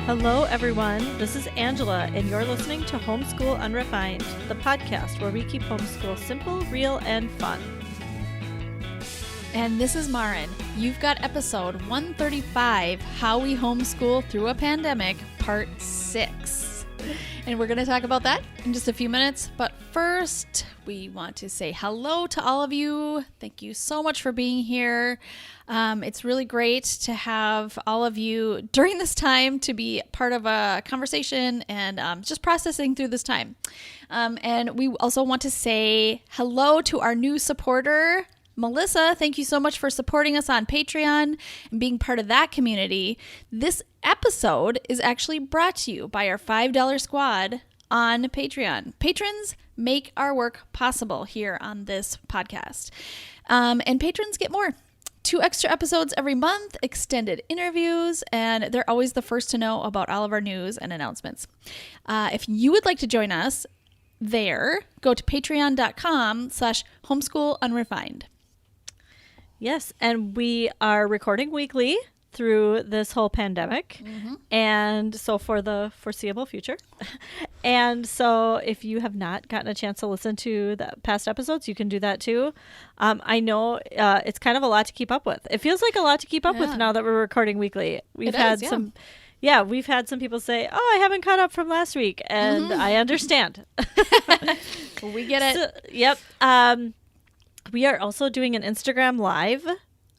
Hello, everyone. This is Angela, and you're listening to Homeschool Unrefined, the podcast where we keep homeschool simple, real, and fun. And this is Marin. You've got episode 135, How We Homeschool Through a Pandemic, Part 6. And we're going to talk about that in just a few minutes. But first, we want to say hello to all of you. Thank you so much for being here. It's really great to have all of you during this time to be part of a conversation and just processing through this time. And we also want to say hello to our new supporter, Melissa. Thank you so much for supporting us on Patreon and being part of that community. This episode is actually brought to you by our $5 squad on Patreon. Patrons make our work possible here on this podcast. And patrons get more. 2 extra episodes every month, extended interviews, and they're always the first to know about all of our news and announcements. If you would like to join us there, go to patreon.com/homeschoolunrefined. Yes, and we are recording weekly through this whole pandemic, and so for the foreseeable future. And so if you have not gotten a chance to listen to the past episodes, you can do that too. I know it's kind of a lot to keep up with. It feels like a lot to keep up with now that we're recording weekly. We've had some people say, "Oh, I haven't caught up from last week," and I understand. We get it. So, yep. We are also doing an Instagram live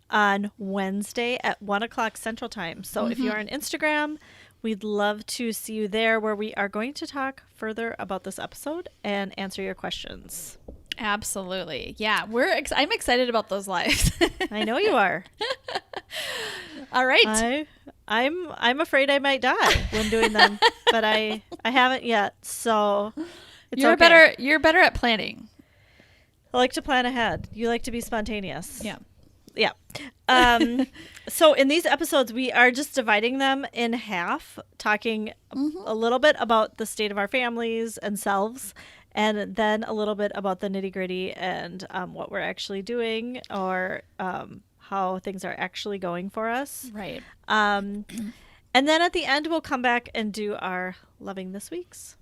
on Wednesday at 1 o'clock Central Time. So if you are on Instagram, we'd love to see you there, where we are going to talk further about this episode and answer your questions. Absolutely. Yeah, I'm excited about those lives. I know you are. All right. I'm afraid I might die when doing them, but I haven't yet. So You're okay. You're better at planning. I like to plan ahead. You like to be spontaneous. Yeah. Yeah. So in these episodes, we are just dividing them in half, talking a little bit about the state of our families and selves, and then a little bit about the nitty gritty and what we're actually doing, or how things are actually going for us. Right. And then at the end, we'll come back and do our Loving This Week's.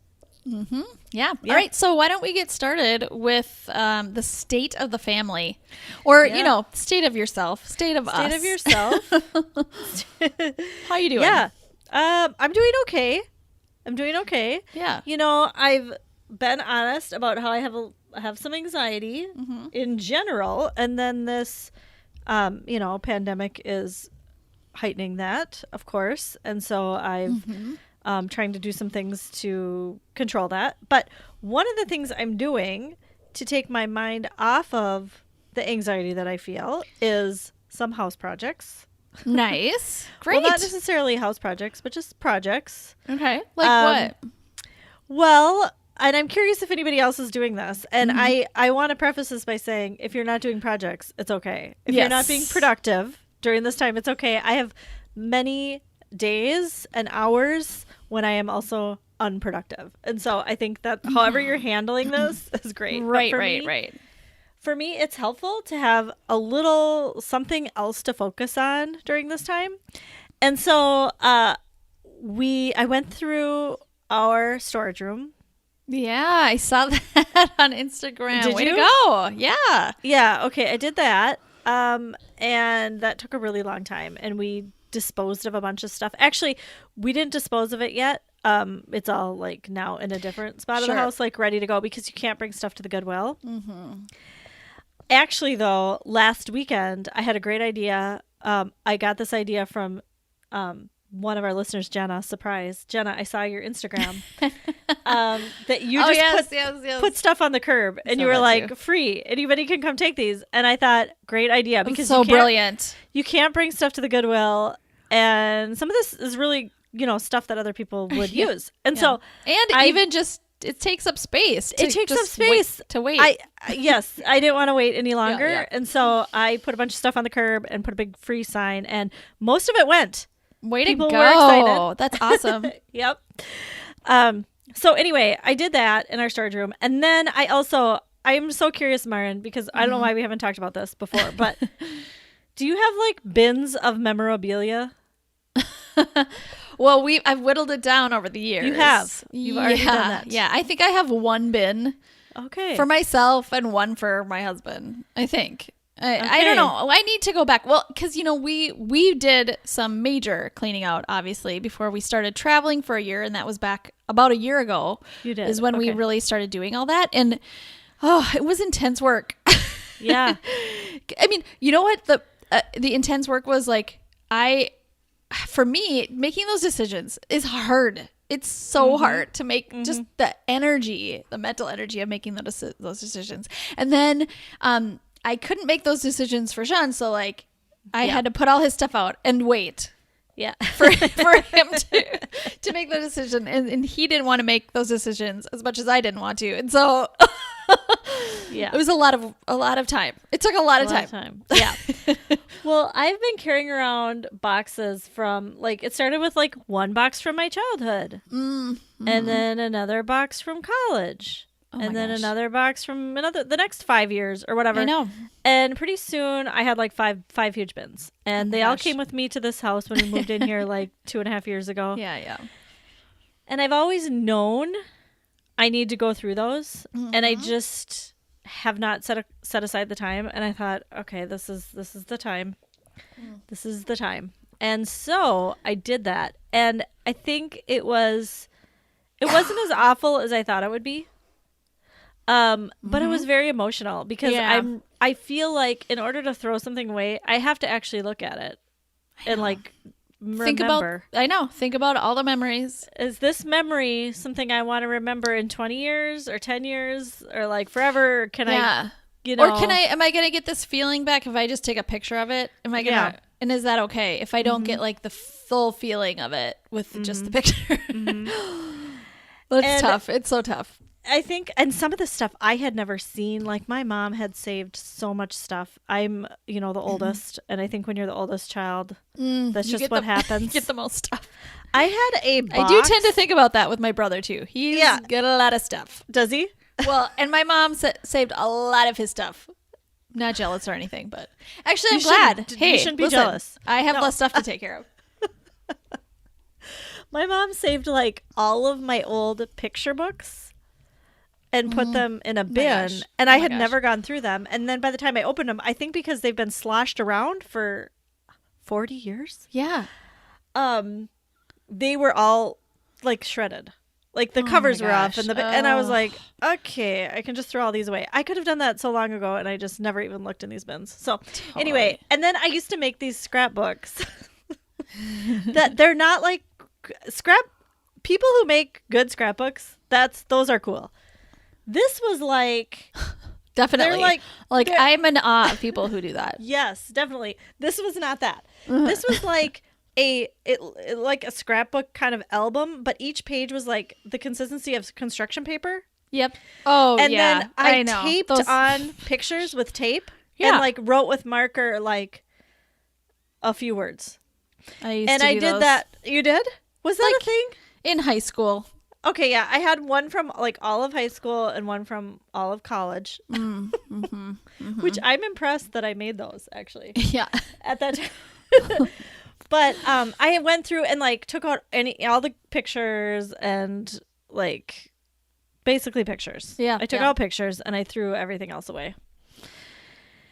Yeah. All right. So why don't we get started with the state of the family, or state of yourself, state of us. State of yourself. How you doing? Yeah. I'm doing okay. Yeah. I've been honest about how I have some anxiety in general, and then this pandemic is heightening that, of course, and so I've trying to do some things to control that. But one of the things I'm doing to take my mind off of the anxiety that I feel is some house projects. Nice. Great. Well, not necessarily house projects, but just projects. Okay. Like what? Well, and I'm curious if anybody else is doing this. And I want to preface this by saying, if you're not doing projects, it's okay. If you're not being productive during this time, it's okay. I have many days and hours when I am also unproductive. And so I think that however you're handling this is great. Right. For me, it's helpful to have a little something else to focus on during this time. And so I went through our storage room. Yeah, I saw that on Instagram. Did Way you? to go. Yeah. Yeah, okay, I did that. And that took a really long time, and we disposed of a bunch of stuff. Actually, we didn't dispose of it yet. It's all like now in a different spot of the house, like ready to go, because you can't bring stuff to the Goodwill. Actually, though, last weekend I had a great idea. I got this idea from one of our listeners, Jenna. Surprise, Jenna! I saw your Instagram that you just put stuff on the curb, and you were like, "Free, anybody can come take these." And I thought, great idea, because so brilliant. You can't bring stuff to the Goodwill, and some of this is really stuff that other people would use, and so even just it takes up space. It takes up space to wait. I didn't want to wait any longer, and so I put a bunch of stuff on the curb and put a big free sign, and most of it went. Way to People go. were excited. That's awesome. Yep. So anyway, I did that in our storage room. And then I'm so curious, Marin, because I don't know why we haven't talked about this before, but do you have like bins of memorabilia? Well, I've whittled it down over the years. You have. You've already done that. Yeah, I think I have one bin Okay. for myself and one for my husband, I think. I Okay. don't know. I need to go back. Well, because, we did some major cleaning out, obviously, before we started traveling for a year. And that was back about a year ago. You did. Is when we Okay. really started doing all that. And, it was intense work. Yeah. I mean, you know what? The intense work was like, for me, making those decisions is hard. It's so hard to make just the mental energy of making those decisions. And then I couldn't make those decisions for Sean. So like I had to put all his stuff out and wait Yeah. for him to make the decision. And he didn't want to make those decisions as much as I didn't want to. And so Yeah. it was a lot of time. It took a lot of time. Yeah. Well, I've been carrying around boxes from it started with one box from my childhood, and then another box from college, Oh and my then gosh. another box from the next 5 years or whatever. I know. And pretty soon I had five huge bins, and they all gosh. came with me to this house when we moved in here 2.5 years ago. Yeah. And I've always known I need to go through those, and I just have not set aside the time. And I thought, okay, this is the time. This is the time. And so I did that, and I think it wasn't as awful as I thought it would be. But it was very emotional because Yeah. I feel like in order to throw something away, I have to actually look at it and remember. Think about all the memories. Is this memory something I want to remember in 20 years or 10 years or forever? Or can I, Or am I going to get this feeling back if I just take a picture of it? Am I going to, Yeah. and is that okay if I don't get the full feeling of it with just the picture? That's And- tough. It's so tough. I think, and some of the stuff I had never seen, my mom had saved so much stuff. I'm, the oldest, and I think when you're the oldest child, that's You just get what the- happens. Get the most stuff. I had a box. I do tend to think about that with my brother too. He's got a lot of stuff. Does he? Well, and my mom saved a lot of his stuff. Not jealous or anything, but actually, I'm You glad. shouldn't- you Hey, shouldn't be listen, jealous. I have No. less stuff to take care of. My mom saved all of my old picture books and put them in a bin, gosh. and Oh I my had gosh. never gone through them. And then by the time I opened them, I think because they've been sloshed around for 40 years, Yeah. they were all shredded. The covers were off, gosh. and I was like, okay, I can just throw all these away. I could have done that so long ago, and I just never even looked in these bins. So anyway, and then I used to make these scrapbooks that they're not people who make good scrapbooks. Those are cool. This was Definitely. they're- I'm in awe of people who do that. yes, definitely. This was not that. This was a scrapbook kind of album, but each page was the consistency of construction paper. Yep. Oh, And yeah. then I know. taped Those- on pictures with tape Yeah. and wrote with marker a few words. I used And to I do did those that. You did? Was that a thing? in high school. Okay, yeah. I had one from all of high school and one from all of college. Which I'm impressed that I made those actually Yeah. at that time. But I went through and took out all the pictures and basically pictures. Yeah, I took yeah. out pictures and I threw everything else away.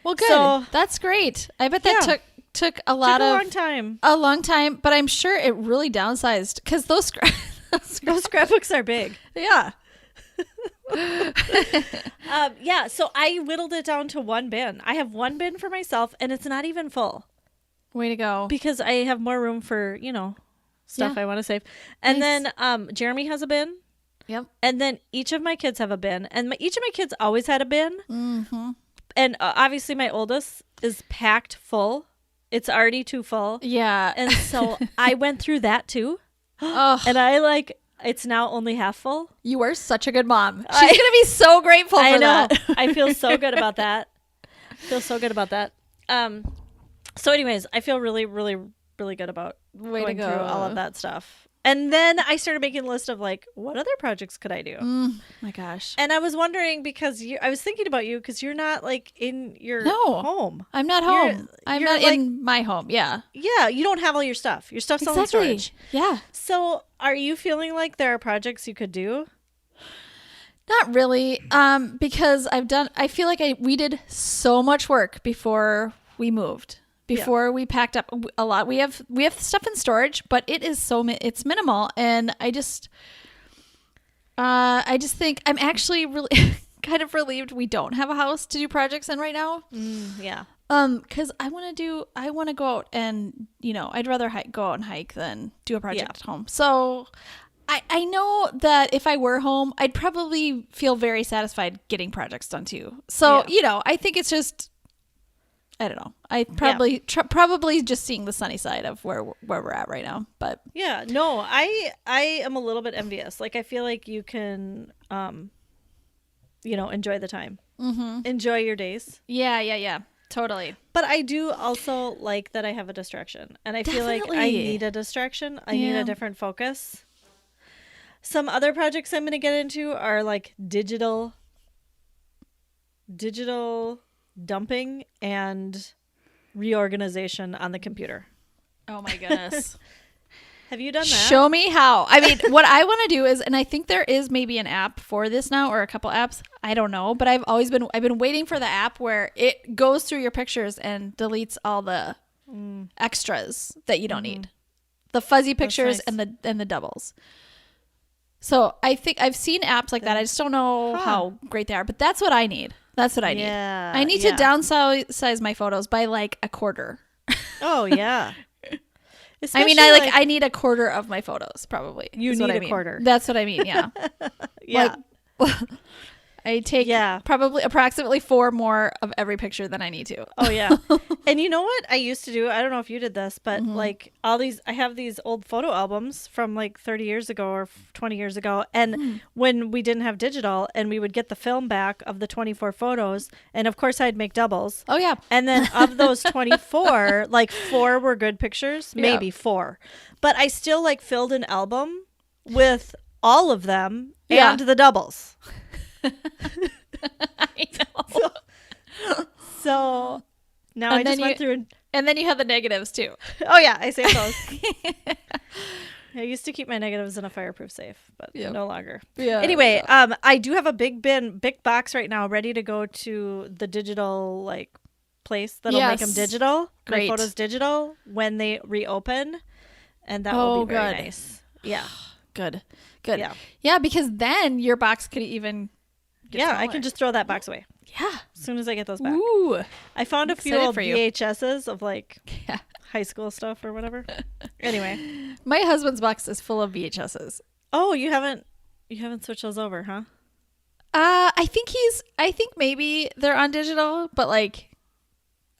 Well, good. So- That's great. I bet that Yeah. took a Took lot a of long time. a long time, but I'm sure it really downsized because those Those scrapbooks are big. yeah. Yeah, so I whittled it down to one bin. I have one bin for myself, and it's not even full Way to go. because I have more room for stuff Yeah. I want to save. And Nice. then Jeremy has a bin, Yep. and then each of my kids have a bin, and each of my kids always had a bin. Mm-hmm. And obviously, my oldest is packed full. It's already too full, Yeah. and so I went through that too, Oh, and I it's now only half full. you are such a good mom. She's gonna be so grateful for I know. that. I feel so good about that. So anyways, I feel really, really, really good about Way to going go. through all of that stuff. And then I started making a list of like, what other projects could I do? My gosh. And I was wondering because I was thinking about you because you're not like in your home. I'm not home. I'm not like, in my home. Yeah. Yeah, you don't have all your stuff. Your stuff's all in storage. Yeah. So are you feeling like there are projects you could do? Not really. Because I feel like we did so much work before we moved. Before we packed up a lot. We have stuff in storage, but it's minimal, and I just think I'm actually really kind of relieved we don't have a house to do projects in right now. Yeah. Because I want to go out and, I'd rather go out and hike than do a project at home. So I know that if I were home, I'd probably feel very satisfied getting projects done too. So, I think it's just, I don't know. I probably just seeing the sunny side of where we're at right now. But yeah, no, I am a little bit envious. Like I feel like you can, enjoy the time, enjoy your days. Yeah, totally. But I do also like that I have a distraction, and I feel like I need a distraction. I need a different focus. Some other projects I'm going to get into are like digital dumping and reorganization on the computer. Oh my goodness. Have you done that? Show me how. I mean, what I want to do is, and I think there is maybe an app for this now, or a couple apps. I don't know, but I've been waiting for the app where it goes through your pictures and deletes all the extras that you don't need. The fuzzy pictures and the doubles. So I think I've seen apps like that. I just don't know how great they are, but that's what I need. That's what I need. I need to downsize my photos by like a quarter. Oh yeah. I need a quarter of my photos probably. You need a quarter. That's what I mean. Yeah. Yeah. I take probably approximately 4 more of every picture than I need to. Oh yeah. And you know what I used to do? I don't know if you did this, but like I have these old photo albums from like 30 years ago or 20 years ago. And when we didn't have digital, and we would get the film back of the 24 photos, and of course I'd make doubles. Oh yeah. And then of those 24, like 4 were good pictures, maybe 4. But I still like filled an album with all of them and the doubles. I know. So now I just went through and then you have the negatives too. Oh yeah, I saved those. I used to keep my negatives in a fireproof safe, but no longer. Yeah. Anyway, I do have a big box right now ready to go to the digital like place that'll make them digital. Great. My photos digital when they reopen, and that will be very nice. Yeah. Good. Yeah, because then your box could even I can just throw that box away. Yeah. As soon as I get those back. Ooh. I found a few old VHSs of like high school stuff or whatever. Anyway. My husband's box is full of VHSs. Oh, you haven't switched those over, huh? I think maybe they're on digital, but like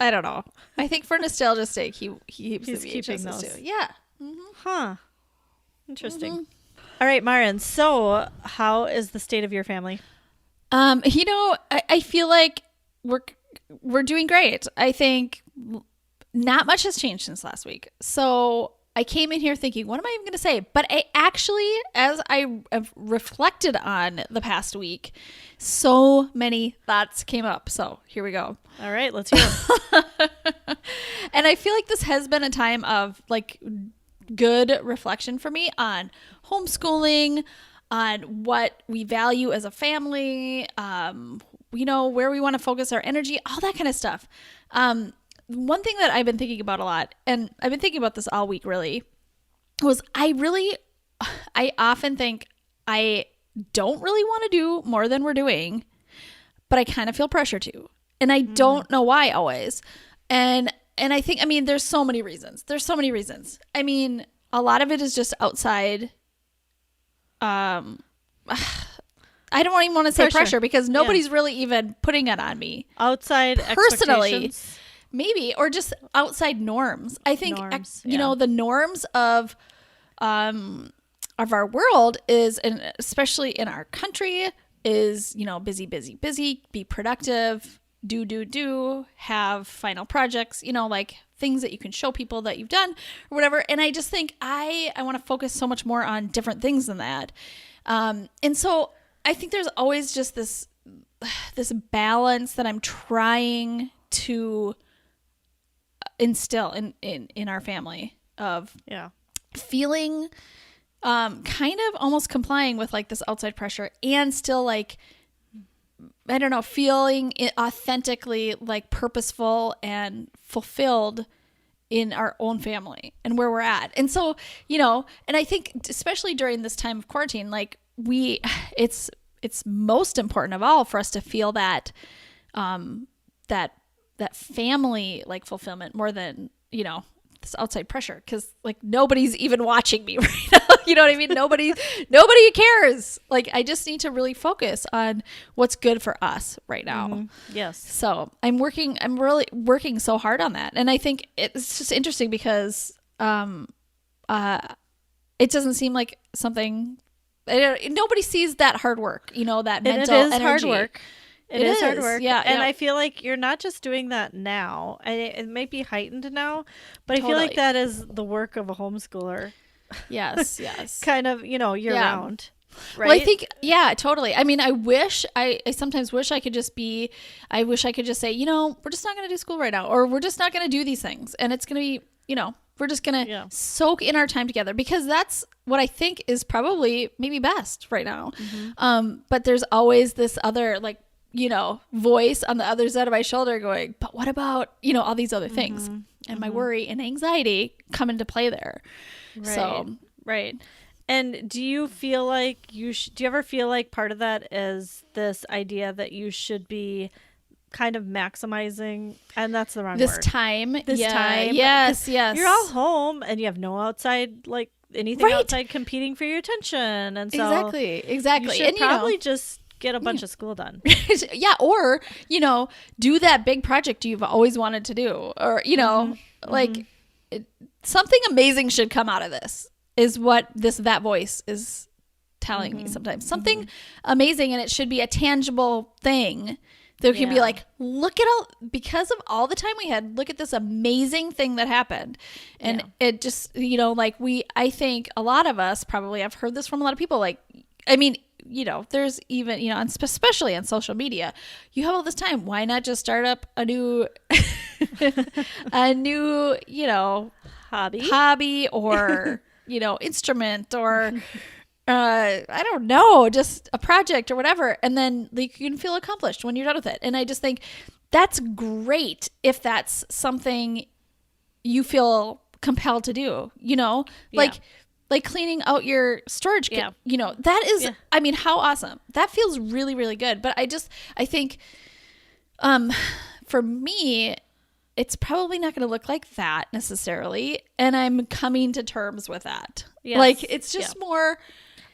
I don't know. I think for nostalgia's sake he keeps the VHSs too. Yeah. Huh. Interesting. All right, Maren. So, how is the state of your family? I feel like we're doing great. I think not much has changed since last week. So I came in here thinking, what am I even going to say? But I actually, as I have reflected on the past week, so many thoughts came up. So here we go. All right, let's hear them. And I feel like this has been a time of like good reflection for me on homeschooling, on what we value as a family, where we want to focus our energy, all that kind of stuff. One thing that I've been thinking about a lot, and I've been thinking about this all week really, was I often think I don't really want to do more than we're doing, but I kind of feel pressure to. And I don't know why always. And I think, there's so many reasons. I mean, a lot of it is just outside. I don't even want to say pressure because nobody's really even putting it on me. Outside personally, maybe, or just outside norms. I think the norms of our world is, and especially in our country, is busy, be productive, do, have final projects, like things that you can show people that you've done or whatever. And I just think I want to focus so much more on different things than that. And so I think there's always just this balance that I'm trying to instill in our family of feeling kind of almost complying with like this outside pressure and still like, I don't know, feeling it authentically like purposeful and fulfilled in our own family and where we're at. And so, and I think especially during this time of quarantine, like it's most important of all for us to feel that, that family like fulfillment more than, this outside pressure. Cause like nobody's even watching me right now. You know what I mean? Nobody cares. Like I just need to really focus on what's good for us right now. Mm-hmm. Yes. So I'm really working so hard on that. And I think it's just interesting because, it doesn't seem like something, nobody sees that hard work, that mental energy. Hard work. It is hard work. Yeah. And I feel like you're not just doing that now. And it might be heightened now, but Totally. I feel like that is the work of a homeschooler. Yes. Kind of, year round. Right? Well, I think, yeah, totally. I mean, I sometimes wish I could just say, we're just not going to do school right now, or we're just not going to do these things. And it's going to be, we're just going to soak in our time together, because that's what I think is probably maybe best right now. Mm-hmm. But there's always this other voice on the other side of my shoulder going, but what about, all these other things? Mm-hmm. And my worry and anxiety come into play there. Right. So, right. And do you feel like do you ever feel like part of that is this idea that you should be kind of maximizing, and that's the wrong word. This time. Yes. You're all Yes. home and you have no outside, like anything outside competing for your attention. And so Exactly. you should And probably just get a bunch of school done. Yeah. Or, do that big project you've always wanted to do, or, something amazing should come out of this, is what that voice is telling me sometimes. Something amazing, and it should be a tangible thing that can be like, look at because of all the time we had, look at this amazing thing that happened. And it just, I think a lot of us probably, I've heard this from a lot of people, like, I mean, there's even, especially on social media, you have all this time. Why not just start up a new, hobby or, instrument, or, I don't know, just a project or whatever. And then you can feel accomplished when you're done with it. And I just think that's great if that's something you feel compelled to do, like cleaning out your storage, that is, I mean, how awesome. That feels really, really good. But I think, for me, it's probably not going to look like that necessarily. And I'm coming to terms with that. Yes. Like, it's just more,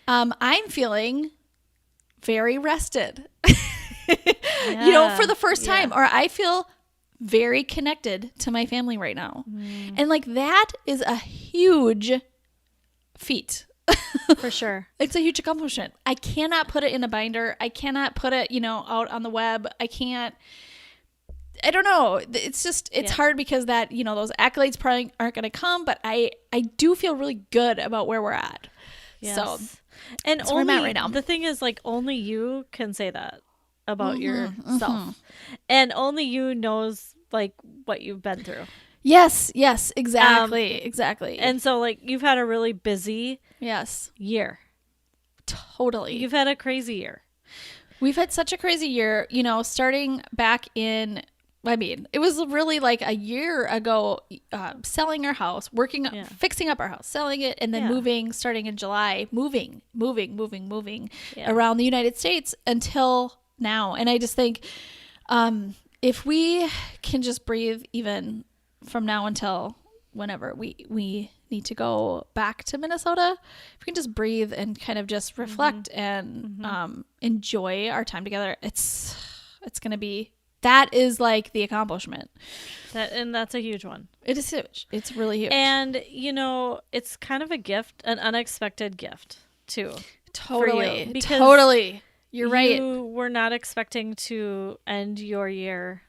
I'm feeling very rested, for the first time, or I feel very connected to my family right now. And like, that is a huge feat. For sure. It's a huge accomplishment. I cannot put it in a binder. I cannot put it, out on the web. I don't know. It's just, it's hard because that, those accolades probably aren't going to come, but I do feel really good about where we're at. Yes. So, and that's where I'm at right now. The thing is, like, only you can say that about yourself, and only you knows like what you've been through. Yes, exactly. And so, like, you've had a really busy year. Totally. You've had a crazy year. We've had such a crazy year, starting back in, I mean, it was really like a year ago, selling our house, fixing up our house, selling it, and then moving, starting in July, moving around the United States until now. And I just think, if we can just breathe even from now until whenever we need to go back to Minnesota, if we can just breathe and kind of just reflect and enjoy our time together, it's going to be, that is like the accomplishment. And that's a huge one. It is huge. It's really huge. And, it's kind of a gift, an unexpected gift too. Totally. Because totally. You're right. You were not expecting to end your year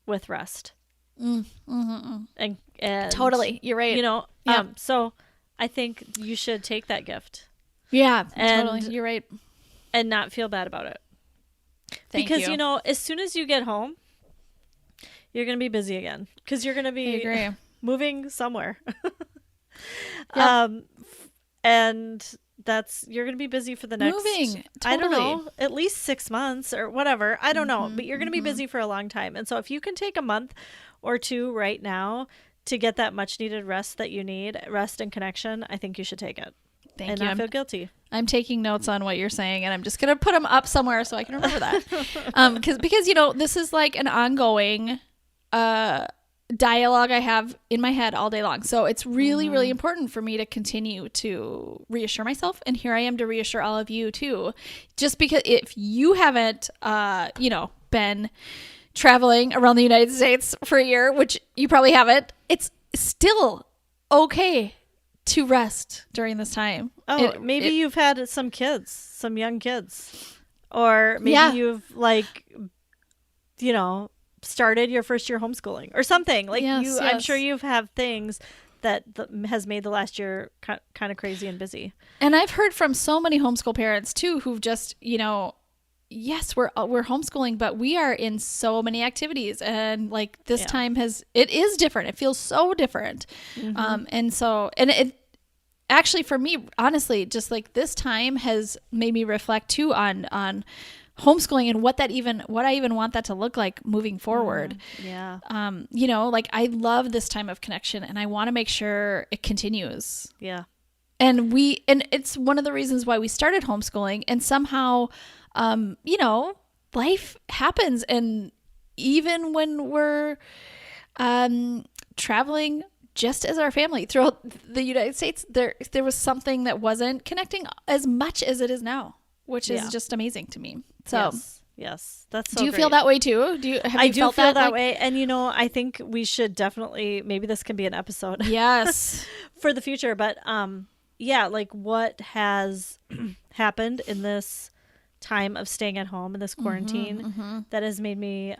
with rest. And Totally. You're right. Yeah. So I think you should take that gift Yeah, and- totally. You're right. and not feel bad about it. Thank Because, you. as soon as you get home, you're going to be busy again because you're going to I be agree. moving somewhere. Yep. And you're going to be busy for the next, Moving, I don't totally. know, at least 6 months or whatever. I don't know, but you're going to be busy for a long time. And so if you can take a month or two right now to get that much needed rest that you need, rest and connection, I think you should take it. Thank and you. not feel guilty. I'm taking notes on what you're saying, and I'm just going to put them up somewhere so I can remember that. Because this is like an ongoing dialogue I have in my head all day long. So it's really, really important for me to continue to reassure myself. And here I am to reassure all of you too. Just because if you haven't, been traveling around the United States for a year, which you probably haven't, it's still okay to rest during this time. Oh, maybe you've had some young kids, or maybe you've started your first year homeschooling or something like Yes, I'm yes. sure you have things that has made the last year kind of crazy and busy. And I've heard from so many homeschool parents too, who've just, yes, we're homeschooling, but we are in so many activities, and like this time it is different. It feels so different. And it actually, for me, honestly, just like this time has made me reflect too on homeschooling and what I even want that to look like moving forward. Yeah. Like I love this time of connection, and I want to make sure it continues. Yeah. And it's one of the reasons why we started homeschooling, and somehow, life happens. And even when we're, traveling just as our family throughout the United States, there was something that wasn't connecting as much as it is now, which is just amazing to me. So yes, that's so do you great. feel that way too? I do feel that way. And, I think we should definitely, maybe this can be an episode. Yes. For the future. But, like what has happened in this time of staying at home in this quarantine that has made me,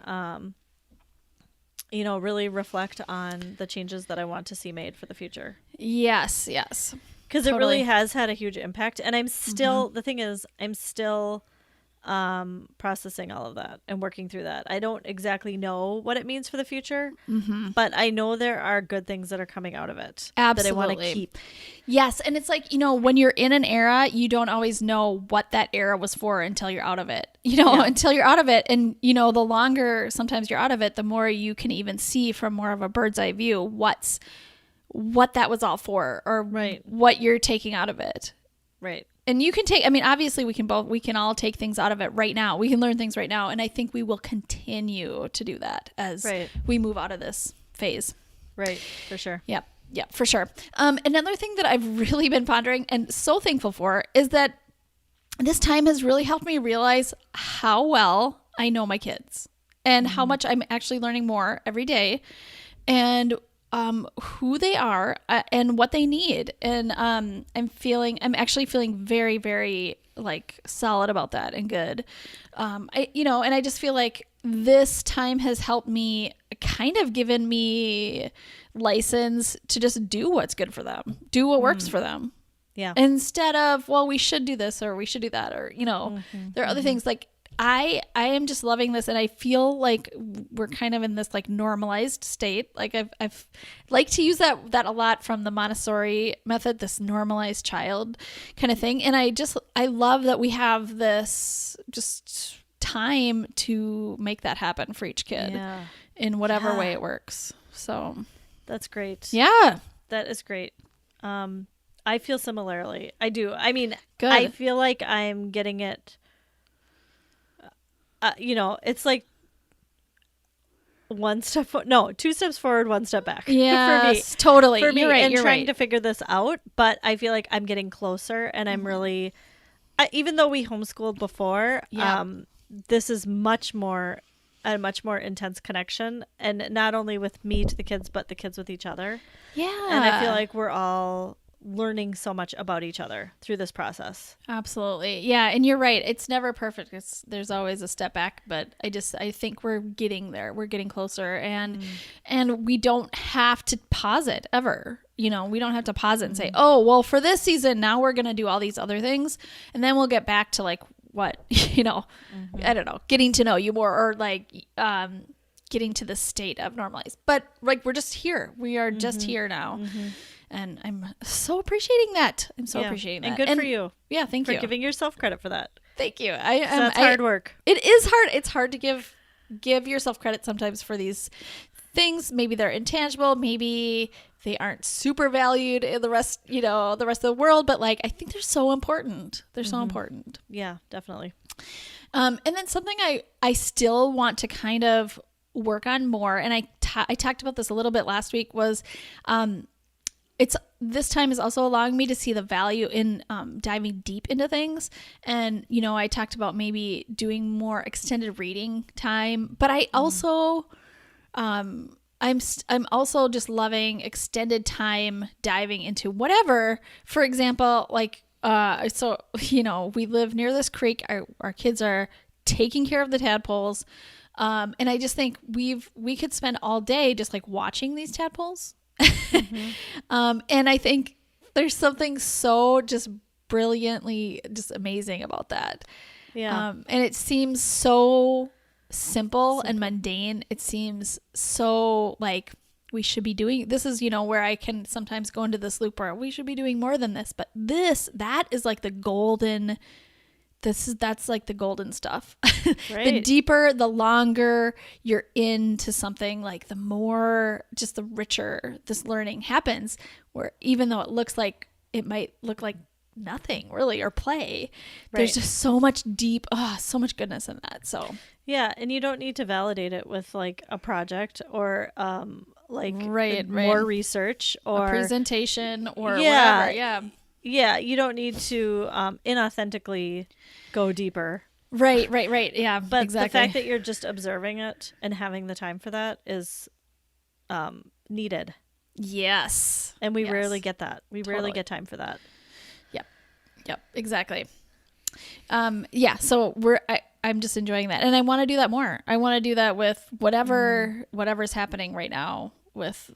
really reflect on the changes that I want to see made for the future. Yes. Because it really has had a huge impact. And I'm still, the thing is, I'm still processing all of that and working through that. I don't exactly know what it means for the future, but I know there are good things that are coming out of it. Absolutely. That I want to keep. Yes. And it's like, when you're in an era, you don't always know what that era was for until you're out of it, until you're out of it. And, the longer sometimes you're out of it, the more you can even see from more of a bird's eye view what that was all for, or what you're taking out of it. Right. And you can take, obviously we can all take things out of it right now. We can learn things right now. And I think we will continue to do that as we move out of this phase. Right. For sure. Yep. Yeah, for sure. Another thing that I've really been pondering and so thankful for is that this time has really helped me realize how well I know my kids and how much I'm actually learning more every day, and who they are and what they need. And I'm actually feeling very, very like solid about that and good. And I just feel like this time has helped me, kind of given me license to just do what's good for them, do what works for them. Yeah. Instead of, well, we should do this or we should do that, or, there are other things. Like I am just loving this, and I feel like we're kind of in this like normalized state. Like I've like to use that a lot from the Montessori method, this normalized child kind of thing. And I love that we have this just time to make that happen for each kid in whatever way it works. So that's great. Yeah. That is great. I feel similarly. I do. Good. I feel like I'm getting it. It's like two steps forward, one step back. Yes, for me. totally. For me, you're right, and you're trying right. to figure this out, but I feel like I'm getting closer, and I'm really, even though we homeschooled before, this is a much more intense connection, and not only with me to the kids, but the kids with each other. Yeah. And I feel like we're all learning so much about each other through this process. Absolutely. Yeah. And you're right. It's never perfect. There's always a step back, but I think we're getting there. We're getting closer, and we don't have to pause it ever. We don't have to pause it and say, oh, well, for this season, now we're going to do all these other things. And then we'll get back to like what, I don't know, getting to know you more, or like, getting to the state of normalized. But like, we're just here. We are just here now. And I'm so appreciating that. Appreciating that. And good for you. Yeah, thank you. For giving yourself credit for that. Thank you. That's hard work. It is hard. It's hard to give yourself credit sometimes for these things. Maybe they're intangible. Maybe they aren't super valued in the rest of the world. But like, I think they're so important. They're so important. Yeah, definitely. And then something I still want to kind of work on more, and I talked about this a little bit last week, was this time is also allowing me to see the value in diving deep into things. And I talked about maybe doing more extended reading time, but I also I'm also just loving extended time diving into whatever. For example, like we live near this creek. Our kids are taking care of the tadpoles. And I just think we could spend all day just like watching these tadpoles. And I think there's something so just brilliantly just amazing about that. Yeah. And it seems so simple and mundane. It seems so like we should be doing this is, where I can sometimes go into this loop where we should be doing more than this, but that is like the golden that's like the golden stuff. Right. The deeper, the longer you're into something, like the more, just the richer this learning happens, where even though it might look like nothing really, or play, there's just so much so much goodness in that. So yeah. And you don't need to validate it with like a project or more research or a presentation or whatever. Yeah. Yeah, you don't need to inauthentically go deeper. Right. Yeah, but exactly. The fact that you're just observing it and having the time for that is needed. Yes. And we rarely get that. We rarely get time for that. Yep, exactly. So I'm just enjoying that. And I want to do that more. I want to do that with whatever's happening right now with,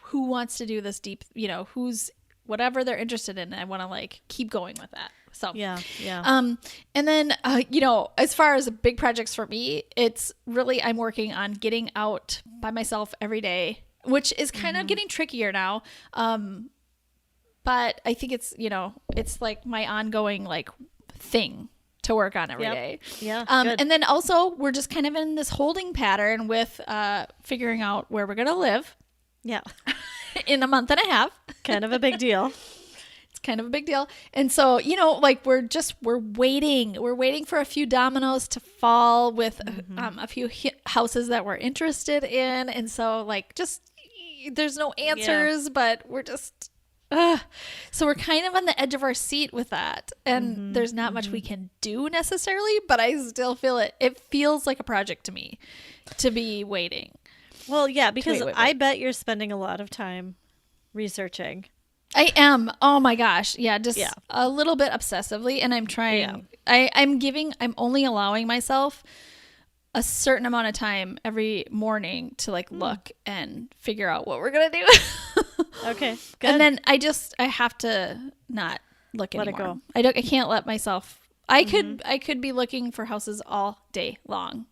who wants to do this deep, who's whatever they're interested in. I want to like keep going with that. So yeah. And then as far as big projects for me, it's really I'm working on getting out by myself every day, which is kind of getting trickier now. But I think it's it's like my ongoing like thing to work on every day. Yeah. And then also we're just kind of in this holding pattern with figuring out where we're gonna live. Yeah. In a month and a half. Kind of a big deal. It's kind of a big deal. And so, like we're waiting for a few dominoes to fall with a few houses that we're interested in. And so like, just, there's no answers, but we're just, so we're kind of on the edge of our seat with that. And there's not much we can do necessarily, but I still feel it feels like a project to me to be waiting. Well, yeah, because I bet you're spending a lot of time researching. I am. Oh my gosh. Yeah. Just a little bit obsessively. And I'm trying, I'm only allowing myself a certain amount of time every morning to like look and figure out what we're going to do. Okay. Good. And then I have to not look anymore. Let it go. I can't let myself, I could be looking for houses all day long.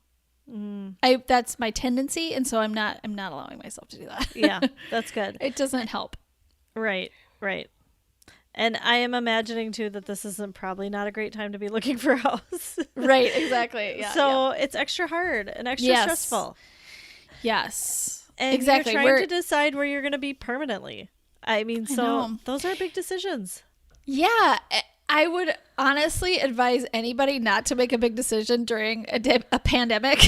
That's my tendency, and so I'm not allowing myself to do that. Yeah, that's good. It doesn't help. Right. And I am imagining too that this isn't probably not a great time to be looking for a house. Right, exactly. Yeah. So it's extra hard and extra stressful. Yes. And exactly. You're trying to decide where you're going to be permanently. I mean, those are big decisions. Yeah. I would honestly advise anybody not to make a big decision during a pandemic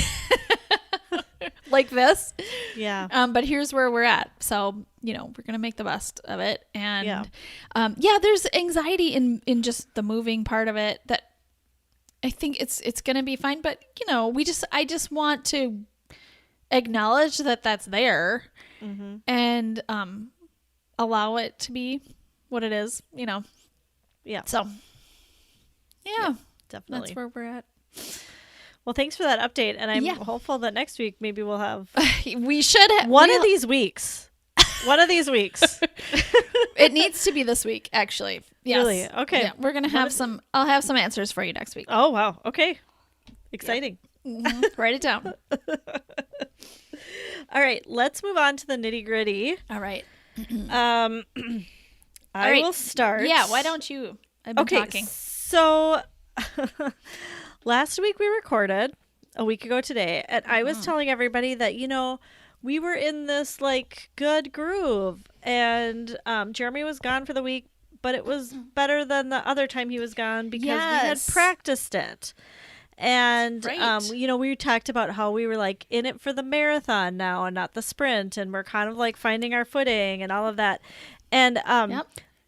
like this. Yeah. But here's where we're at. So, we're going to make the best of it. And there's anxiety in just the moving part of it that I think it's going to be fine. But, I just want to acknowledge that that's there and allow it to be what it is, Yeah, So, yeah, definitely. that's where we're at. Well, thanks for that update. And I'm Yeah. hopeful that next week maybe we'll have We should have one of these weeks. One of these weeks. It needs to be this week, actually. Yes. Really? Okay. Yeah, we're gonna have some. I'll have some answers for you next week. Oh, wow. Okay. Exciting. Write it down. All right. Let's move on to the nitty gritty. All right. I right. will start. Yeah. Why don't you? I've been talking. So last week we recorded a week ago today, and I was telling everybody that, we were in this like good groove, and Jeremy was gone for the week, but it was better than the other time he was gone because we had practiced it. And, Right. We talked about how we were like in it for the marathon now and not the sprint. And we're kind of like finding our footing and all of that. And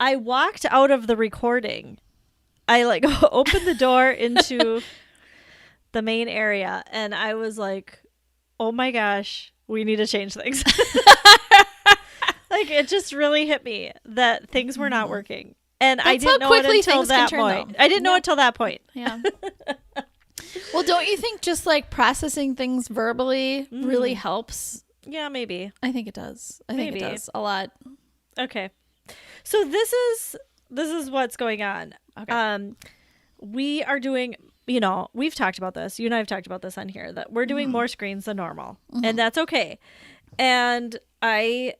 I walked out of the recording. I like opened the door into the main area, and I was like, oh my gosh, we need to change things. Like, it just really hit me that things were not working. And I didn't know it until that point. I didn't know it till that point. Yeah. Well, don't you think just like processing things verbally really helps? Yeah, maybe. I think it does. I think it does a lot. Okay. So this is what's going on. Okay. We are doing, we've talked about this. You and I have talked about this on here, that we're doing more screens than normal. And that's okay. And I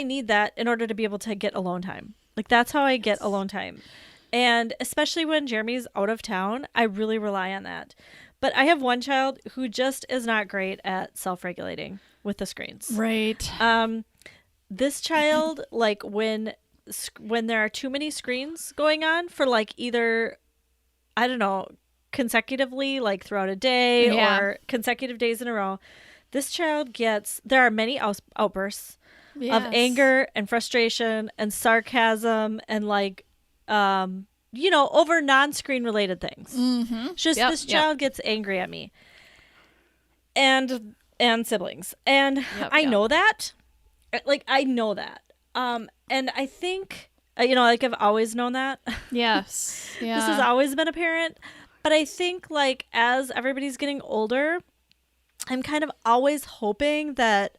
need that in order to be able to get alone time. Like, that's how I get alone time. And especially when Jeremy's out of town, I really rely on that. But I have one child who just is not great at self-regulating with the screens. Right. This child, like when there are too many screens going on for like either, I don't know, consecutively, like throughout a day or consecutive days in a row, this child there are many outbursts of anger and frustration and sarcasm and like, over non-screen related things. This child gets angry at me and siblings. And I know that. Like, I know that. And I think, like I've always known that. Yes. Yeah. This has always been apparent. But I think like as everybody's getting older, I'm kind of always hoping that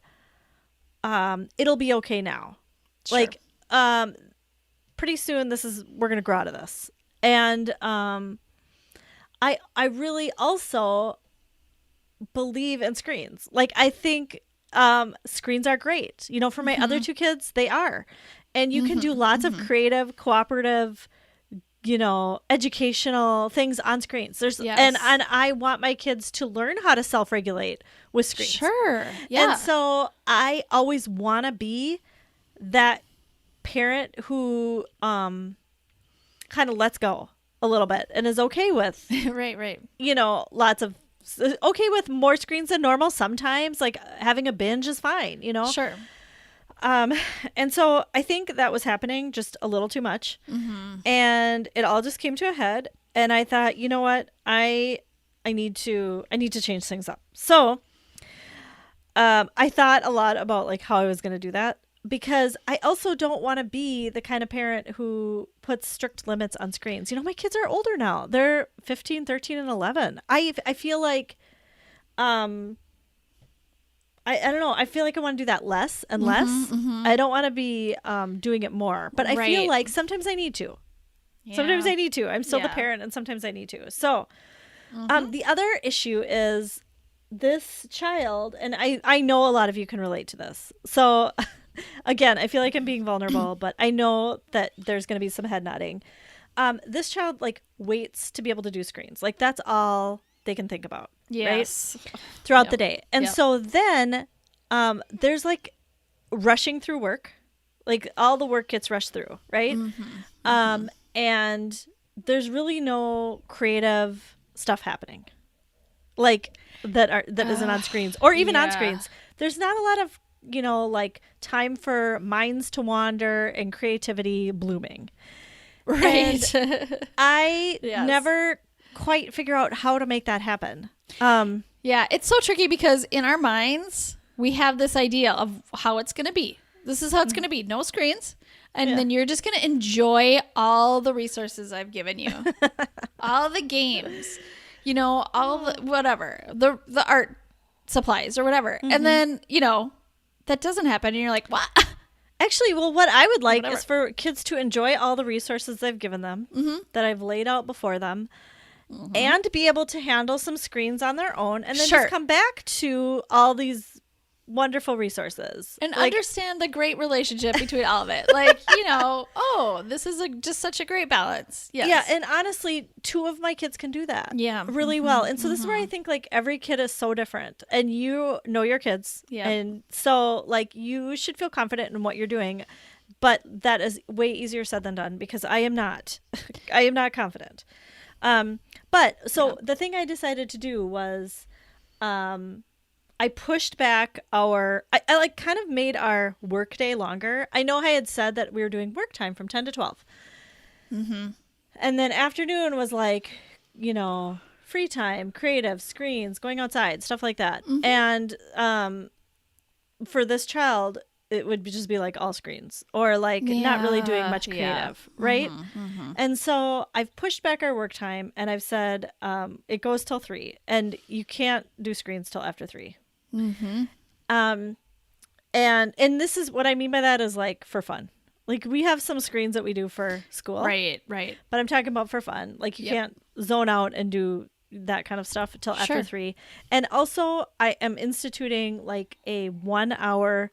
it'll be okay now. Sure. Like, pretty soon we're going to grow out of this. And I really also believe in screens. Like, I think screens are great. For my other two kids, they are. And you can do lots of creative, cooperative, educational things on screens. And I want my kids to learn how to self-regulate with screens. Sure. Yeah. And so I always want to be that parent who kind of lets go a little bit and is okay with right. Lots of okay with more screens than normal. Sometimes like having a binge is fine, Sure. And so I think that was happening just a little too much, and it all just came to a head. And I thought, you know what, I need to change things up. So I thought a lot about like how I was going to do that, because I also don't want to be the kind of parent who puts strict limits on screens. My kids are older now. They're 15, 13, and 11. I feel like, I don't know. I feel like I want to do that less and less. I don't want to be doing it more. But I feel like sometimes I need to. Yeah. Sometimes I need to. I'm still the parent, and sometimes I need to. So the other issue is this child, and I know a lot of you can relate to this. So again, I feel like I'm being vulnerable, but I know that there's going to be some head nodding. This child like waits to be able to do screens. Like, that's all they can think about. Yes. Right? Throughout the day. And so then there's like rushing through work. Like, all the work gets rushed through, right? And there's really no creative stuff happening. Like that isn't on screens or even on screens. There's not a lot of, like time for minds to wander and creativity blooming. Right. And I never quite figure out how to make that happen. It's so tricky because in our minds we have this idea of how it's going to be. This is how it's going to be. No screens. And then you're just going to enjoy all the resources I've given you. All the games, you know, all the whatever, the art supplies or whatever. And then, you know, that doesn't happen. And you're like, what? Actually, well, what I would like is for kids to enjoy all the resources I've given them that I've laid out before them and be able to handle some screens on their own and then just come back to all these wonderful resources. And understand the great relationship between all of it. Like, you know, oh, this is just such a great balance. Yes. Yeah, and honestly, 2 of my kids can do that really well. And so this is where I think, like, every kid is so different. And you know your kids. Yeah. And so, like, you should feel confident in what you're doing. But that is way easier said than done because I am not. I am not confident. But so the thing I decided to do was I pushed back I like kind of made our work day longer. I know I had said that we were doing work time from 10 to 12. And then afternoon was like, you know, free time, creative, screens, going outside, stuff like that. And for this child, it would just be like all screens or like not really doing much creative, right? And so I've pushed back our work time and I've said it goes till 3 and you can't do screens till after 3. And this is what I mean by that is like for fun. Like we have some screens that we do for school. Right. But I'm talking about for fun. Like you can't zone out and do that kind of stuff until after 3. And also I am instituting like a 1 hour,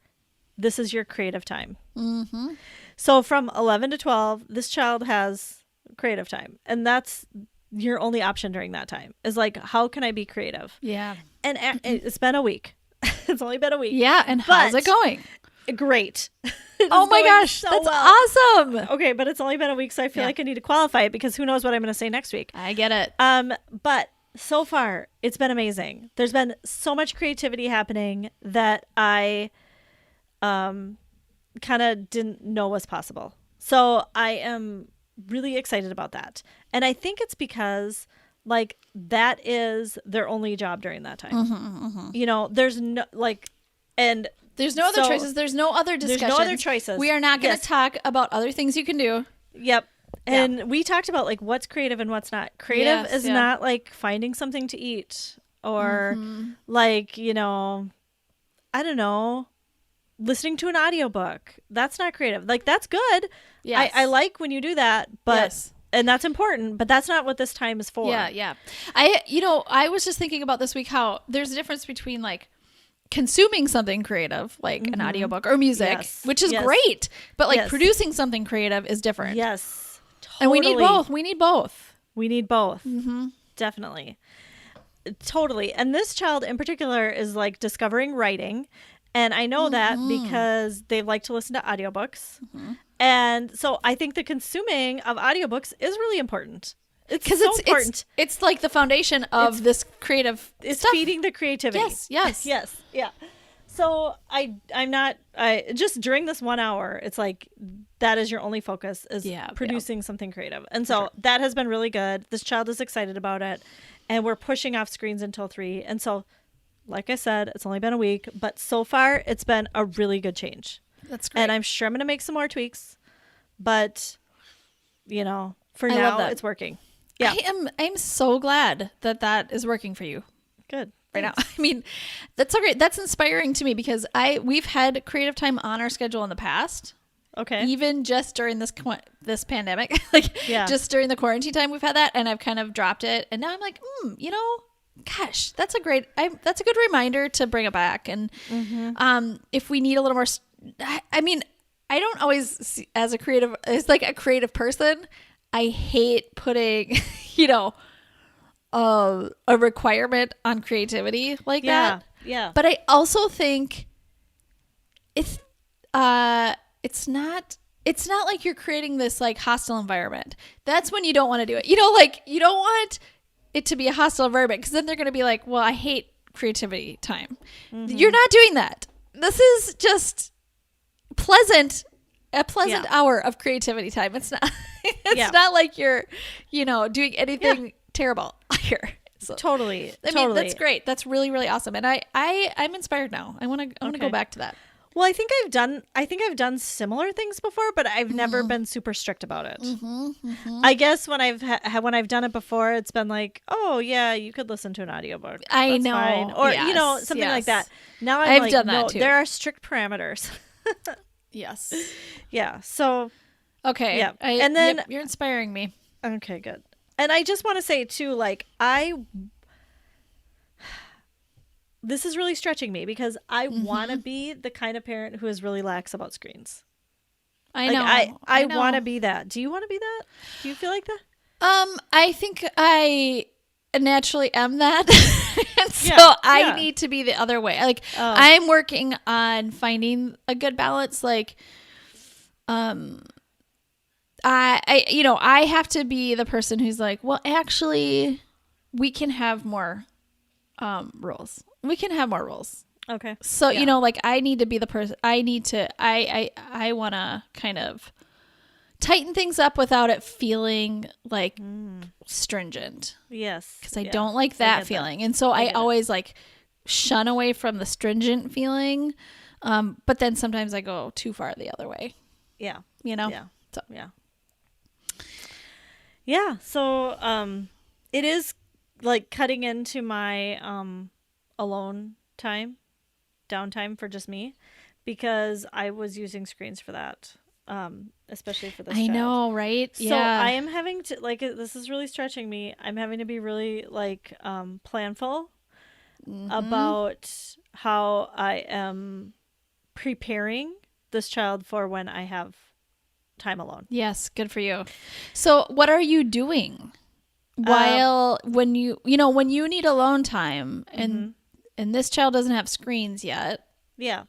this is your creative time. So from 11 to 12, this child has creative time. And that's your only option during that time is like, how can I be creative? Yeah. And it's been a week. It's only been a week. Yeah. And how's it going? Great. Oh my gosh. So that's awesome. Okay. But it's only been a week. So I feel like I need to qualify it because who knows what I'm going to say next week. I get it. But so far it's been amazing. There's been so much creativity happening that I kind of didn't know was possible. So I am really excited about that. And I think it's because like that is their only job during that time. You know, there's no like, and there's no other choices. There's no other discussions. There's no other choices. We are not going to talk about other things you can do. Yep. And we talked about like what's creative and what's not. Creative is not like finding something to eat or like, you know, I don't know, listening to an audiobook. That's not creative. Like that's good. Yes. I like when you do that, but and that's important, but that's not what this time is for. Yeah. I was just thinking about this week how there's a difference between like consuming something creative, like an audiobook or music, which is great, but like producing something creative is different. Yes. Totally. And we need both. We need both. Definitely. Totally. And this child in particular is like discovering writing. And I know that because they like to listen to audiobooks. And so I think the consuming of audiobooks is really important. It's so important. It's like the foundation of this creative stuff. Feeding the creativity. Yes. Yeah. So I'm not just during this 1 hour, it's like that is your only focus is producing something creative. And so that has been really good. This child is excited about it. And we're pushing off screens until 3. And so like I said, it's only been a week, but so far it's been a really good change. That's great. And I'm sure I'm going to make some more tweaks, but you know, for now it's working. Yeah. I'm so glad that is working for you. Good. Right now. I mean, that's so great. That's inspiring to me because we've had creative time on our schedule in the past. Okay. Even just during this pandemic, like just during the quarantine time, we've had that and I've kind of dropped it. And now I'm like, you know, gosh, that's a good reminder to bring it back. And if we need a little more, I mean, I don't always see as a creative person, I hate putting, you know, a requirement on creativity like that. Yeah. But I also think it's not like you're creating this like hostile environment. That's when you don't want to do it. You know, like you don't want it to be a hostile environment because then they're going to be like, well, I hate creativity time. You're not doing that. This is just a pleasant hour of creativity time. It's not, not like you're, you know, doing anything terrible here. So, totally. I mean, that's great. That's really, really awesome. And I'm inspired now. I want to go back to that. Well, I think I've done similar things before, but I've never been super strict about it. I guess when I've done it before, it's been like, oh yeah, you could listen to an audiobook. I That's know. fine. Or Yes, something like yes. that. Now I've like, done that no, too. there are strict parameters. Yes. Yeah. So Okay. yeah. And then you're inspiring me. okay, good. And I just want to say too, like this is really stretching me because I want to be the kind of parent who is really lax about screens. I Like, know. I want to be that. Do you want to be that? Do you feel like that? I think I naturally am that. And so Yeah, I yeah. need to be the other way. Like Oh. I'm working on finding a good balance. Like, I have to be the person who's like, well, actually we can have more, rules. We can have more rules. Okay. So, Yeah. like I need to be the person, I want to kind of tighten things up without it feeling like stringent. Yes. Because I don't like that feeling. And so I always like shun away from the stringent feeling. But then sometimes I go too far the other way, Yeah. Yeah. So. Yeah. Yeah. So it is like cutting into my alone time, downtime for just me, because I was using screens for that. Especially for this I child. know, right? So I am having to like this is really stretching me. I'm having to be really like planful about how I am preparing this child for when I have time alone. Yes, good for you. So what are you doing while when you need alone time and this child doesn't have screens yet? Yeah.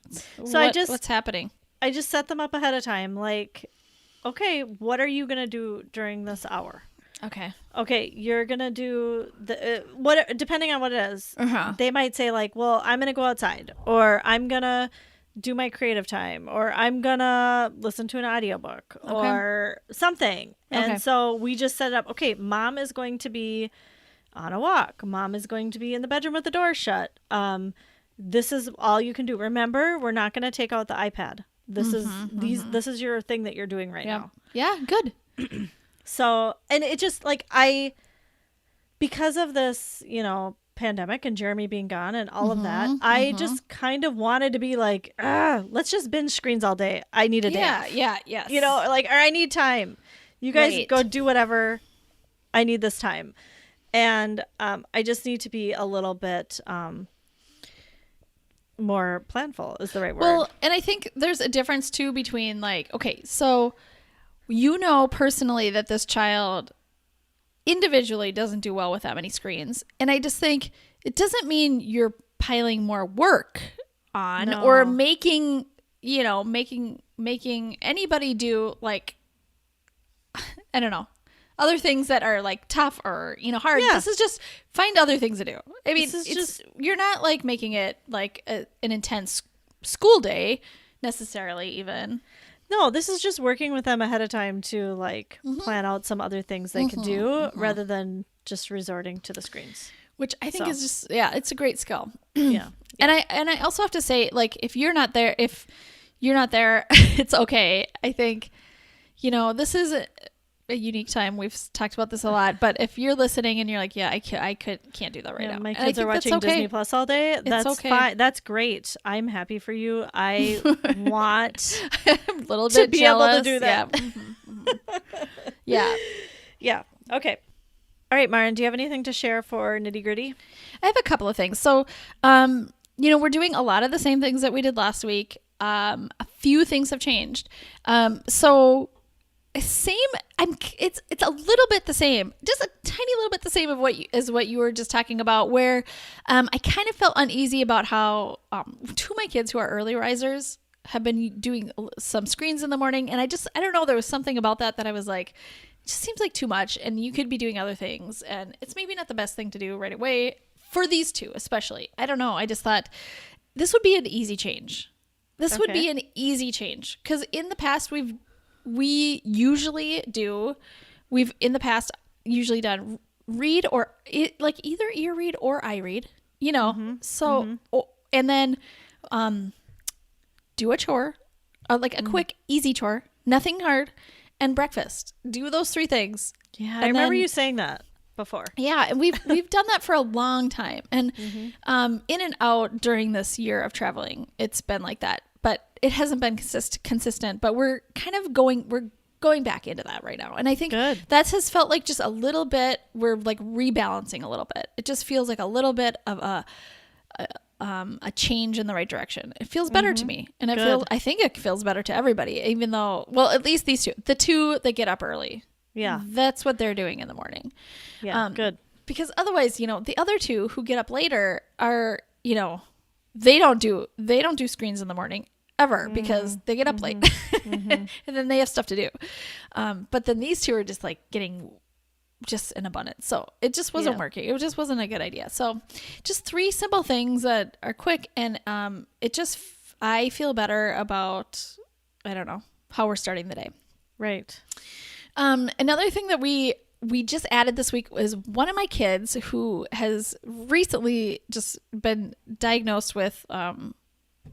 So what's happening? I just set them up ahead of time. Like, okay, what are you gonna do during this hour? Okay, you're gonna do the what depending on what it is. They might say like, well, I'm gonna go outside, or I'm gonna do my creative time, or I'm gonna listen to an audiobook or something. And so we just set it up. Okay, mom is going to be on a walk. Mom is going to be in the bedroom with the door shut. This is all you can do. Remember, we're not going to take out the iPad. This is your thing that you're doing right now. Yeah, good. So, and it just like because of this, pandemic and Jeremy being gone and all of that, I just kind of wanted to be like, let's just binge screens all day. I need a day. Yeah, yes. Or I need time. You guys go do whatever. I need this time. And I just need to be a little bit more planful is the right word. Well, and I think there's a difference too between like, okay, so personally that this child individually doesn't do well with that many screens. And I just think it doesn't mean you're piling more work on or making anybody do like, I don't know, other things that are like tough or, hard. Yeah. This is just find other things to do. I mean, just you're not like making it like an intense school day necessarily even. No, this is just working with them ahead of time to like plan out some other things they could do rather than just resorting to the screens. Which I think is just, it's a great skill. Yeah. And I also have to say, like, if you're not there, it's okay. I think, this is a unique time. We've talked about this a lot, but if you're listening and you're like, yeah, I can't do that right now. My kids are watching Disney Plus all day. That's okay. fine. That's great. I'm happy for you. I want a little bit to be jealous. able to do that. Yeah. Yeah. Okay. All right, Maren, do you have anything to share for nitty gritty? I have a couple of things. So, we're doing a lot of the same things that we did last week. A few things have changed. It's a little bit the same, just a tiny little bit the same of what you were just talking about, where I kind of felt uneasy about how two of my kids who are early risers have been doing some screens in the morning, and I don't know, there was something about that I was like, it just seems like too much, and you could be doing other things, and it's maybe not the best thing to do right away for these two especially. I don't know, I just thought this would be an easy change. Would be an easy change, because in the past we've in the past usually done read or like either ear read or eye read, and then do a chore, like a quick, easy chore, nothing hard, and breakfast. Do those 3 things. Yeah, And I remember then- you saying that before. Yeah, and we've done that for a long time. And in and out during this year of traveling, it's been like that. But it hasn't been consistent. But we're kind of going back into that right now. And I think Good. that has felt like just a little bit, we're like rebalancing a little bit. It just feels like a little bit of a change in the right direction. It feels better to me. And I think it feels better to everybody, even though, well, at least these 2, the 2 that get up early. Yeah. That's what they're doing in the morning. Yeah. Good. Because otherwise, the other 2 who get up later are, they don't do screens in the morning ever because they get up late and then they have stuff to do. But then these 2 are just like getting just in abundance. So it just wasn't working. It just wasn't a good idea. So just 3 simple things that are quick. And I feel better about, I don't know, how we're starting the day. Right. Another thing that we just added this week was one of my kids who has recently just been diagnosed with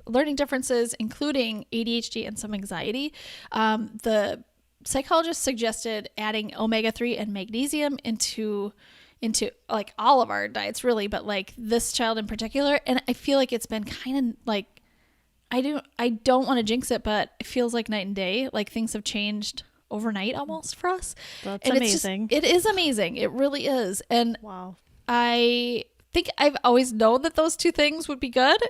learning differences, including ADHD and some anxiety. The psychologist suggested adding omega-3 and magnesium into like all of our diets really, but like this child in particular. And I feel like it's been kind of like, I don't want to jinx it, but it feels like night and day. Like things have changed overnight almost for us. That's and amazing. It is amazing. It really is. And Wow. I think I've always known that those 2 things would be good.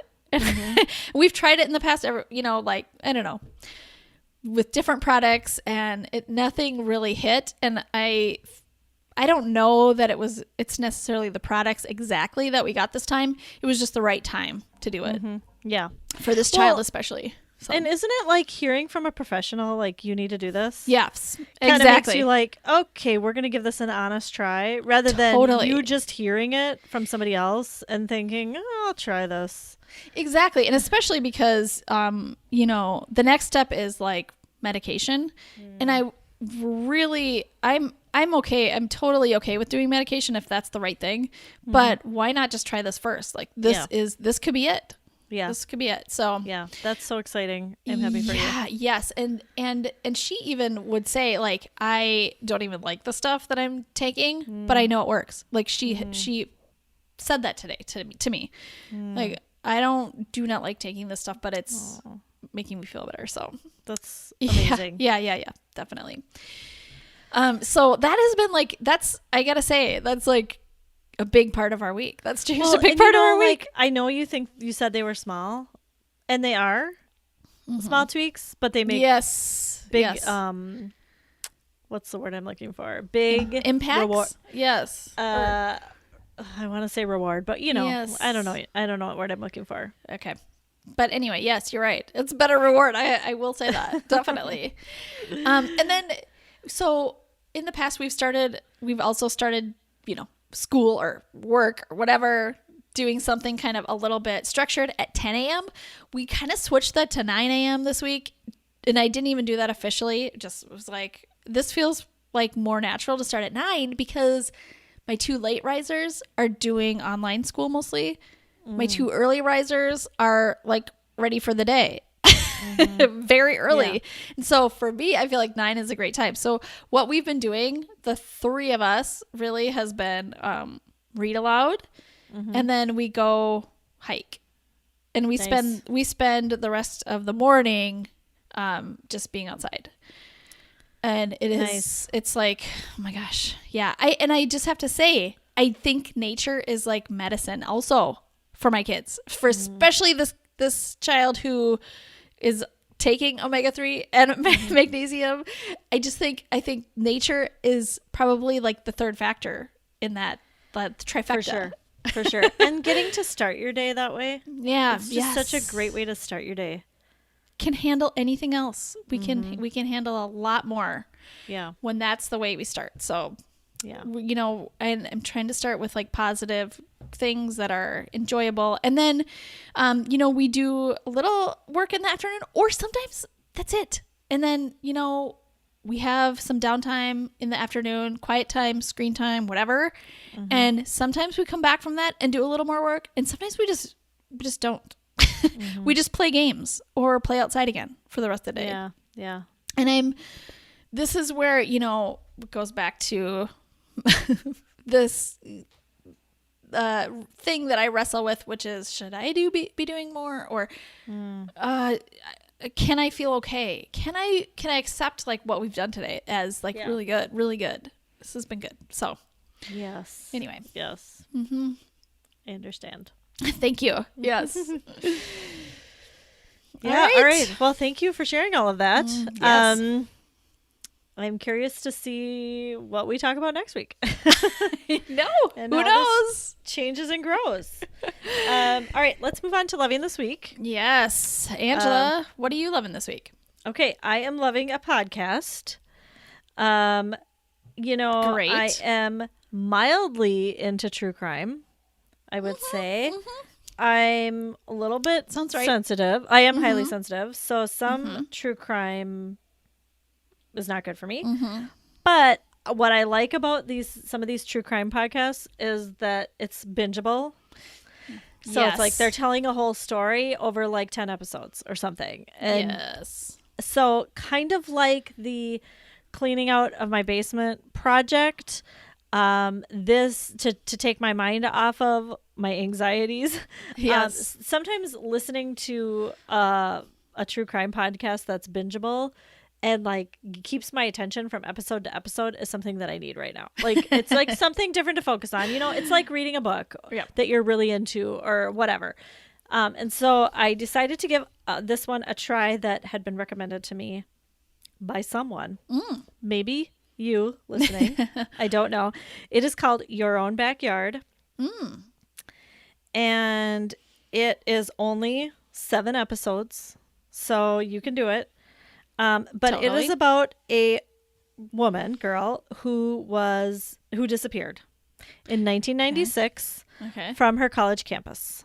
We've tried it in the past, like, I don't know, with different products, and nothing really hit. And I don't know that it's necessarily the products exactly that we got this time. It was just the right time to do it. Yeah. For this child especially. So. And isn't it like hearing from a professional, like, you need to do this? Yes, Kind exactly. of makes you like, okay, we're going to give this an honest try, rather than you just hearing it from somebody else and thinking, oh, I'll try this. Exactly. And especially because, the next step is like medication. And I'm okay. I'm totally okay with doing medication if that's the right thing. But why not just try this first? Like this could be it. Yeah. This could be it. So yeah, that's so exciting. I'm happy for you. Yes. And she even would say, like, I don't even like the stuff that I'm taking, but I know it works. Like she said that today to me. Like, I do not like taking this stuff, but it's making me feel better. So that's amazing. Yeah, definitely. So that has been like, I gotta say, that's like a big part of our week. That's changed a big part of our week. Like, I know you said they were small, and they are small tweaks, but they make big what's the word I'm looking for? Big impacts. Yes. I want to say reward, but yes. I don't know what word I'm looking for. Okay. But anyway, yes, you're right. It's a better reward. I will say that. Definitely. And then, so in the past we've also started, school or work or whatever, doing something kind of a little bit structured at 10 a.m. We kind of switched that to 9 a.m. this week. And I didn't even do that officially. Just was like, this feels like more natural to start at 9 because my 2 late risers are doing online school mostly. My 2 early risers are like ready for the day. Very early. Yeah. And so for me, I feel like 9 is a great time. So what we've been doing, the 3 of us really has been read aloud, and then we go hike, and we spend the rest of the morning just being outside. And it is it's like, oh my gosh. Yeah. I just have to say, I think nature is like medicine also for my kids, for especially this child who is taking omega-3 and magnesium. I think nature is probably like the third factor in that trifecta. For sure. And getting to start your day that way. Yeah. It's just such a great way to start your day. Can handle anything else. We can handle a lot more. Yeah. When that's the way we start. So, yeah. And I'm trying to start with like positive things that are enjoyable. And then, we do a little work in the afternoon, or sometimes that's it. And then, we have some downtime in the afternoon, quiet time, screen time, whatever. And sometimes we come back from that and do a little more work. And sometimes we just don't. we just play games or play outside again for the rest of the day. Yeah. Yeah. And this is where, it goes back to this thing that I wrestle with, which is, should I be doing more, or can I feel okay? Can I accept like what we've done today as like really good, really good? This has been good. So yes. Anyway. Yes. I understand. Thank you. Yes. Yeah. All right. Well, thank you for sharing all of that. Yes. I'm curious to see what we talk about next week. No, and who knows? Changes and grows. All right, let's move on to loving this week. Yes. Angela, what are you loving this week? Okay, I am loving a podcast. Great. I am mildly into true crime, I would say. I'm a little bit sensitive. I am highly sensitive. So some true crime is not good for me. But what I like about some of these true crime podcasts is that it's bingeable. So it's like they're telling a whole story over like 10 episodes or something. And so kind of like the cleaning out of my basement project, this to take my mind off of my anxieties. Yes. Sometimes listening to a true crime podcast that's bingeable and like keeps my attention from episode to episode is something that I need right now. Like it's like something different to focus on. It's like reading a book that you're really into or whatever. And so I decided to give this one a try that had been recommended to me by someone. Maybe you listening. I don't know. It is called Your Own Backyard. And it is only 7 episodes. So you can do it. But it is about a girl who disappeared in 1996 from her college campus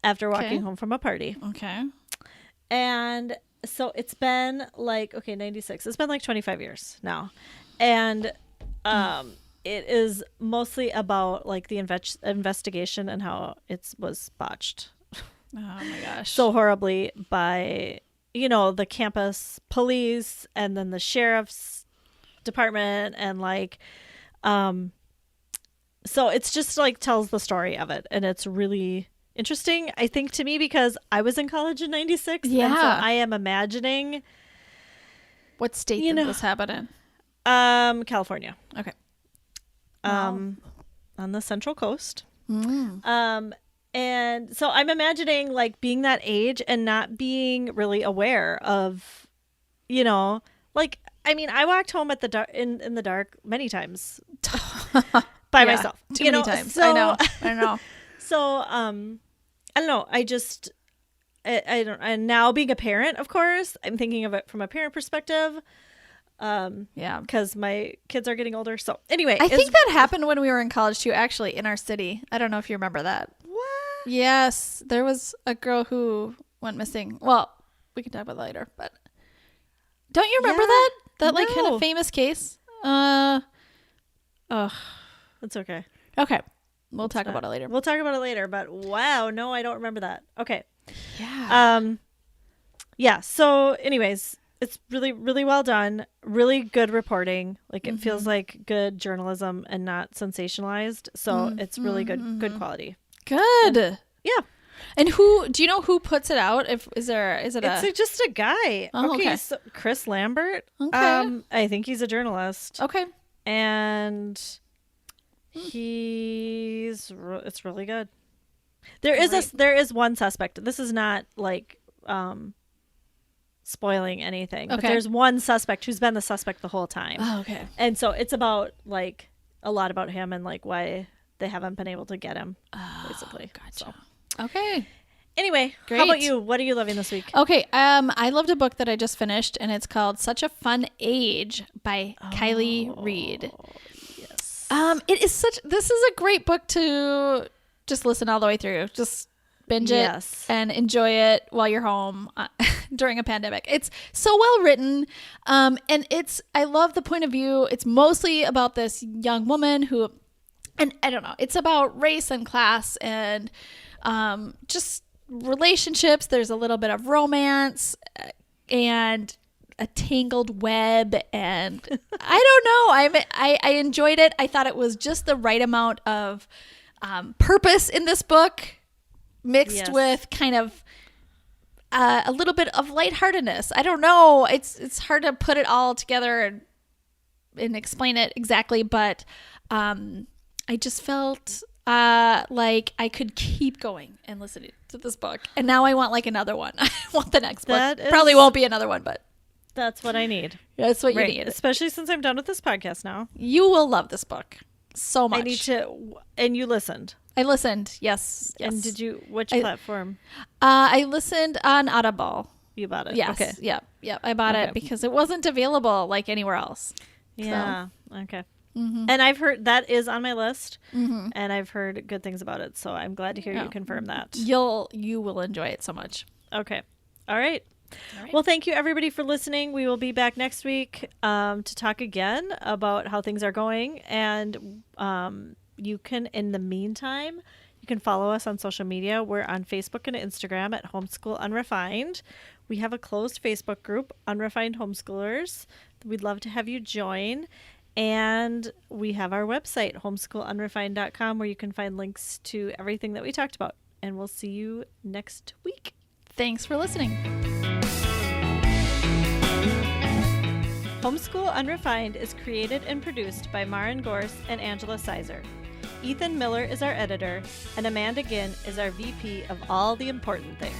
after walking home from a party. Okay. And so it's been like, 96. It's been like 25 years now. And it is mostly about like the investigation and how it was botched. Oh my gosh. So horribly by the campus police and then the sheriff's department and like so it's just like tells the story of it, and it's really interesting, I think, to me, because I was in college in 96. And so I am imagining. What state did this happen in? California. Okay. On the Central Coast. And so I'm imagining like being that age and not being really aware of, like, I mean, I walked home at the dark in the dark many times by myself. Too many times. So, I know. So, I don't know. I don't, and now being a parent, of course, I'm thinking of it from a parent perspective. Because my kids are getting older. So anyway, I think that happened when we were in college too, actually, in our city. I don't know if you remember that. What? Yes. There was a girl who went missing. Well, we can talk about that later, but don't you remember that? That like kind of famous case? That's okay. Okay. We'll talk about it later. We'll talk about it later, but wow, no, I don't remember that. Okay. Yeah. Yeah. So anyways, it's really, really well done. Really good reporting. Like it feels like good journalism and not sensationalized. So it's really good quality. Good. Yeah. And do you know who puts it out? It's just a guy. Oh, okay. So Chris Lambert. Okay. I think he's a journalist. Okay. And it's really good. There is one suspect. This is not like spoiling anything. But there's one suspect who's been the suspect the whole time. Oh, okay. And so it's about like a lot about him and like why they haven't been able to get him, basically. Gotcha. So. Okay. Anyway, Great. How about you? What are you loving this week? Okay. I loved a book that I just finished, and it's called Such a Fun Age by Kylie Reed. Yes. This is a great book to just listen all the way through. Just binge it and enjoy it while you're home during a pandemic. It's so well written. And I love the point of view. It's mostly about this young woman and I don't know, it's about race and class and just relationships. There's a little bit of romance and a tangled web, and I don't know. I enjoyed it. I thought it was just the right amount of purpose in this book, mixed with kind of a little bit of lightheartedness. I don't know. It's hard to put it all together and explain it exactly, but I just felt like I could keep going and listening to this book. And now I want like another one. I want the next book. Probably won't be another one, but that's what I need. That's what you need. Especially since I'm done with this podcast now. You will love this book so much. I need to, and you listened. I listened. Yes. And did you, which platform? I listened on Audible. You bought it? Yes. Okay. Yep. I bought it because it wasn't available like anywhere else. Yeah. So. Okay. Mm-hmm. And I've heard that is on my list, and I've heard good things about it. So I'm glad to hear you confirm that. You will enjoy it so much. Okay. All right. Well, thank you everybody for listening. We will be back next week to talk again about how things are going. And you can, in the meantime, you can follow us on social media. We're on Facebook and Instagram at Homeschool Unrefined. We have a closed Facebook group, Unrefined Homeschoolers. We'd love to have you join. And we have our website, homeschoolunrefined.com, where you can find links to everything that we talked about. And we'll see you next week. Thanks for listening. Homeschool Unrefined is created and produced by Maren Gorse and Angela Sizer. Ethan Miller is our editor, and Amanda Ginn is our VP of all the important things.